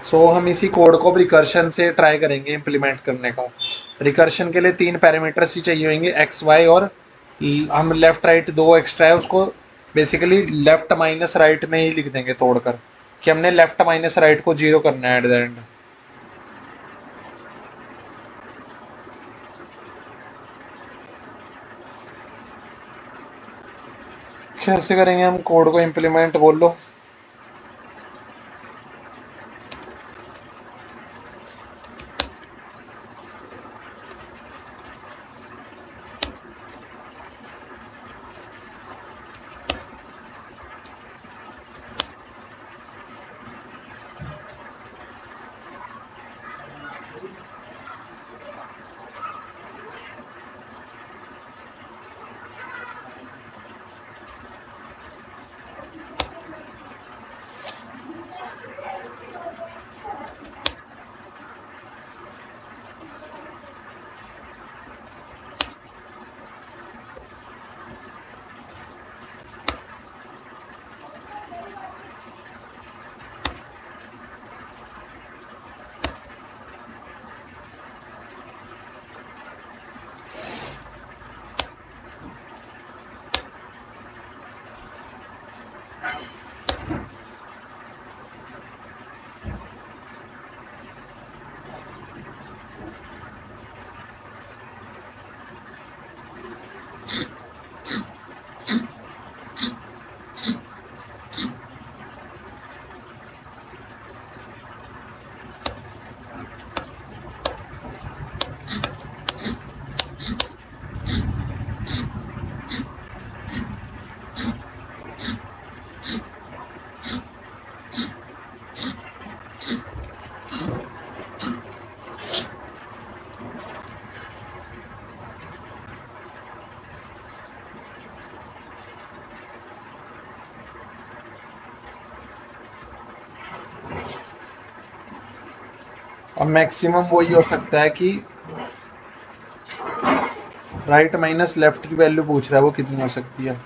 सो हम इसी कोड को रिकर्शन से ट्राई करेंगे इम्प्लीमेंट करने का। रिकर्शन के लिए 3 पैरामीटर्स ही चाहिए होंगे, एक्स वाई, और हम लेफ्ट राइट 2 एक्स्ट्रा है उसको बेसिकली लेफ्ट माइनस राइट में ही लिख देंगे तोड़कर, कि हमने लेफ्ट माइनस राइट को 0 करना है एट द एंड। कैसे करेंगे हम कोड को इम्प्लीमेंट, बोल लो। अब मैक्सिमम वही हो सकता है कि राइट माइनस लेफ्ट की वैल्यू पूछ रहा है, वो कितनी हो सकती है।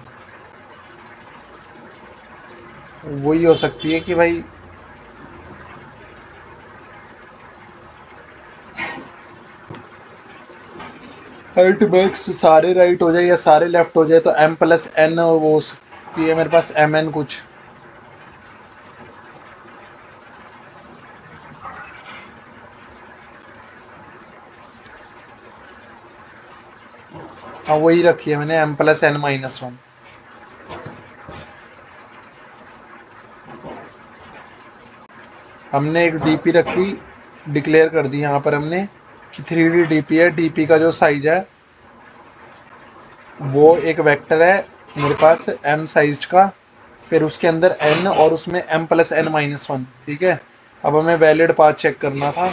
वही हो सकती है कि भाई राइट मैक्स सारे राइट हो जाए या सारे लेफ्ट हो जाए, तो m प्लस n वो हो सकती है मेरे पास mn कुछ। हाँ वही रखी है मैंने, m प्लस n माइनस 1। हमने एक डीपी रखी, डिक्लेयर कर दी यहाँ पर हमने कि 3D डीपी है। डीपी का जो साइज है वो एक वेक्टर है मेरे पास m साइज का, फिर उसके अंदर n और उसमें m प्लस n माइनस 1। ठीक है, अब हमें वैलिड पाथ चेक करना था।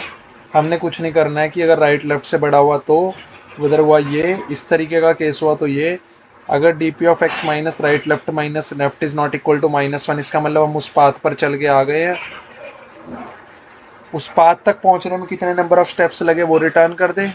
हमने कुछ नहीं करना है कि अगर राइट लेफ्ट से बड़ा हुआ तो उधर हुआ ये, इस तरीके का केस हुआ तो ये। अगर D P of x minus left is not equal to -1, इसका मतलब हम उस पाथ पर चल के आ गए हैं। उस पाथ तक पहुंचने में कितने नंबर ऑफ स्टेप्स लगे वो रिटर्न कर दे।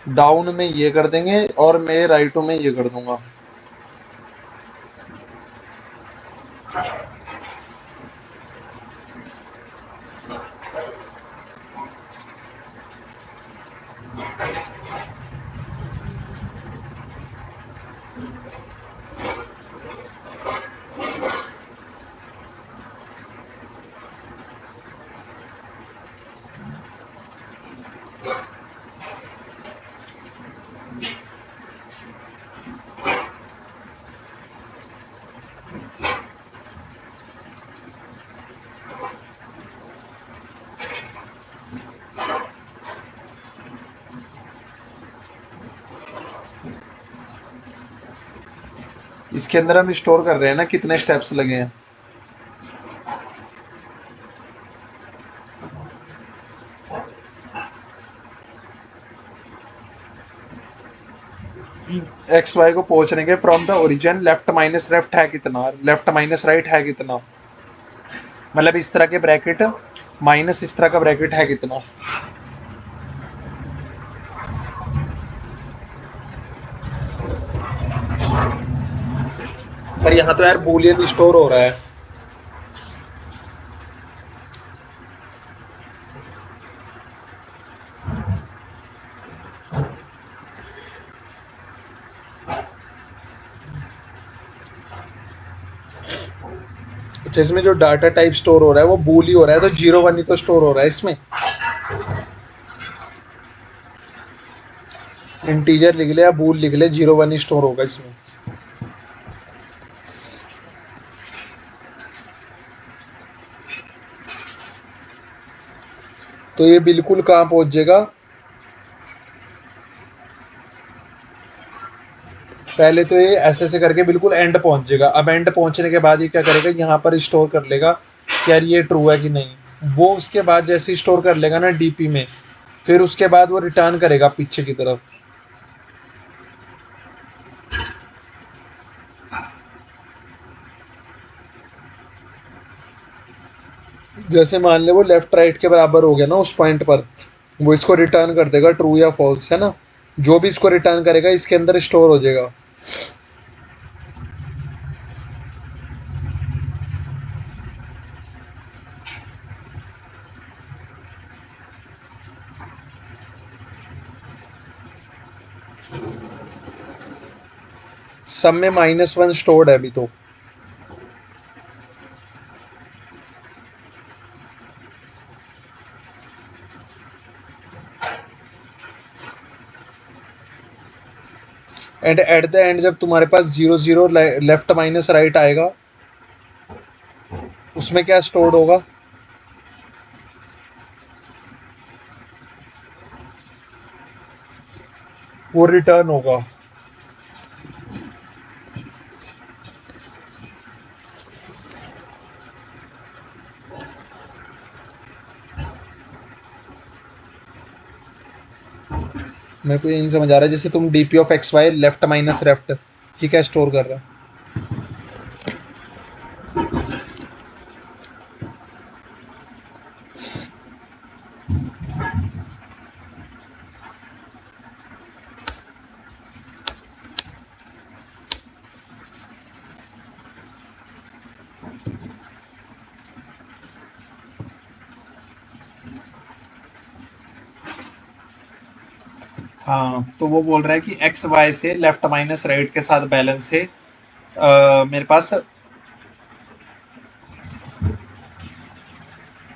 डाउन में ये कर देंगे और मैं राइटों में ये कर दूंगा। इसके अंदर हम स्टोर कर रहे हैं ना कितने स्टेप्स लगे हैं। एक्स वाई को पहुंचने के from the origin left minus left है कितना, लेफ्ट माइनस राइट है कितना, मतलब इस तरह के ब्रैकेट माइनस इस तरह का ब्रैकेट है कितना। पर यहाँ तो यार बूलियन स्टोर हो रहा है। अच्छा, इसमें जो डाटा टाइप स्टोर हो रहा है वो बूल ही हो रहा है, तो 0 1 ही तो स्टोर हो रहा है इसमें। इंटीजर लिख ले या बूल लिख ले, 0 1 ही स्टोर होगा इसमें। तो ये बिल्कुल कहाँ पहुंच जाएगा, पहले तो ये ऐसे ऐसे करके बिल्कुल एंड पहुंच जाएगा। अब एंड पहुंचने के बाद ये क्या करेगा, यहाँ पर स्टोर कर लेगा कि यार ये ट्रू है कि नहीं। वो उसके बाद जैसे स्टोर कर लेगा ना डीपी में, फिर उसके बाद वो रिटर्न करेगा पीछे की तरफ। जैसे मान ले वो लेफ्ट राइट के बराबर हो गया ना उस पॉइंट पर, वो इसको रिटर्न कर देगा ट्रू या फॉल्स, है ना। जो भी इसको रिटर्न करेगा इसके अंदर स्टोर हो जाएगा। सब में -1 स्टोर्ड है अभी तो। एंड एट द एंड जब तुम्हारे पास 0 0 लेफ्ट माइनस राइट आएगा, उसमें क्या स्टोर्ड होगा, वो रिटर्न होगा। मेरे को ये नहीं समझ आ रहा है, जैसे तुम DP of x y left minus left, ये क्या स्टोर कर रहा है। हाँ, तो वो बोल रहा है कि एक्स वाई से लेफ्ट माइनस राइट के साथ बैलेंस है मेरे पास,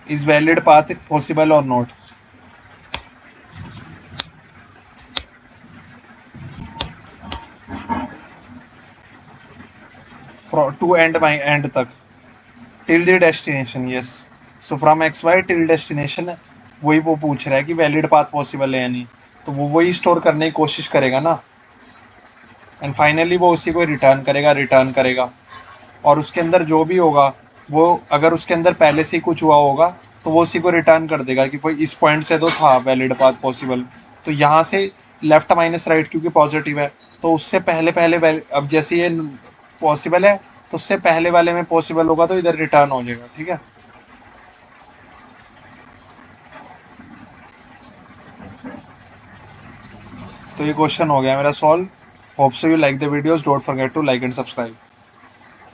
इज वैलिड पाथ पॉसिबल और not. To end my end तक, till the destination, yes. So from X Y till destination, वही वो पूछ रहा है कि वैलिड पाथ पॉसिबल है या नहीं, तो वो वही स्टोर करने की कोशिश करेगा ना। एंड फाइनली वो उसी को रिटर्न करेगा। और उसके अंदर जो भी होगा, वो अगर उसके अंदर पहले से ही कुछ हुआ होगा तो वो उसी को रिटर्न कर देगा कि भाई इस पॉइंट से तो था वैलिड पाथ पॉसिबल। तो यहाँ से लेफ्ट माइनस राइट क्योंकि पॉजिटिव है, तो उससे पहले पहले अब जैसे ये पॉसिबल है, तो उससे पहले वाले में पॉसिबल होगा तो इधर रिटर्न हो जाएगा, ठीक है। तो ये क्वेश्चन हो गया मेरा solve. Hope so you like the videos, don't forget to like and subscribe.